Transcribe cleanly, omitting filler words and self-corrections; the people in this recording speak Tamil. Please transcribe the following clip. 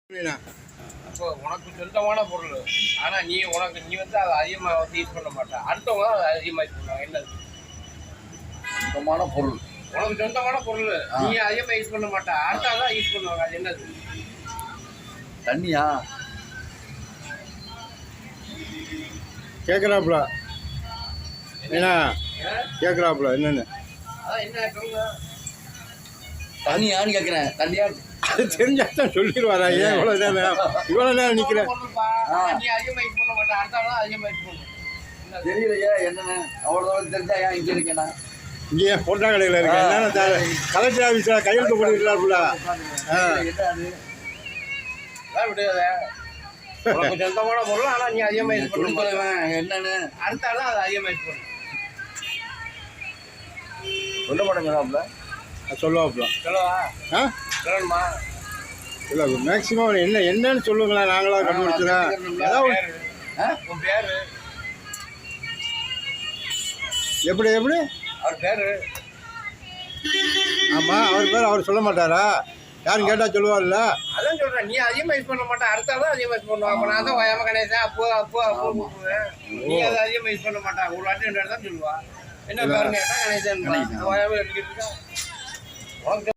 இப்போ உனக்கு சொந்தமான பொருள். ஆனா நீ வந்து அதை அதிகமா வந்து யூஸ் பண்ண மாட்ட. அடுத்தவங்க தான் அதை அதிகமா யூஸ் பண்ணுவாங்க. என்னது? சொந்தமான பொருள். உனக்கு சொந்தமான பொருள். நீ அதிகமா யூஸ் பண்ண மாட்ட. அடுத்தவங்க தான் யூஸ் பண்ணுவாங்க. அது என்னது? தண்ணியா? கேட்குறாப்புல என்ன கேட்குறாப்புல என்னென்னு அதான் என்ன சொல்லுங்க. தண்ணியான்னு கேட்குறேன். தண்ணியா? அது தெரிஞ்சாதான் சொல்லிடுவாரா? ஏன் இவ்வளோ நேரம் நிற்கிறேன். நீ அதிகமா யூஸ் பண்ண மாட்ட. அடுத்தவங்க தான் அதிகமா யூஸ் பண்ணுவாங்க. தெரியலையே என்னன்னு. அவ்வளோ தெரிஞ்சா ஏன் இங்கே இருக்கேண்ணா? இங்கே போட்டா கடையில் இருக்கேன். என்னென்ன கலெக்டர் ஆஃபீஸில் கையெழுத்து போட்டுக்கிறாப்புல. அதான் விடுதல. உனக்கு சொந்தமான பொருள். ஆனா நீ அதிகமா யூஸ் பண்ண மாட்ட. என்னன்னு அடுத்தாலும் அதை அதிகமா யூஸ் பண்ணும். சொல்ல மாட்டேங்கிறாப்புல. சொல்லுவாப்புல. சொல்லவா? சொல்லணுமா? இல்லை மேக்ஸிமம் என்னன்னு சொல்லுங்களேன். நாங்களாக கண்டுபிடிச்சிடறேன். ஏதாவது உன் பேரு எப்படி அவர் பேரு? ஆமாம், அவர் பேர் அவர் சொல்ல மாட்டாரா? யாரும் கேட்டால் சொல்லுவார்ல. அதான் சொல்கிறேன். நீ அதிகமாக யூஸ் பண்ண மாட்டேன். அடுத்தாலும் அதிகமாக யூஸ் பண்ணுவான். அப்போ நான் தான் ஓயாம கணேசன் அப்போ கூப்பிடுவேன். நீ அதை அதிகமாக யூஸ் பண்ண மாட்டான். ஒரு வாட்டி 2 வாட்டி தான் சொல்லுவா. என்ன பேருன்னு கேட்டால் கணேசன். ஓயாம எழுதிக்கிட்டு இருக்கா.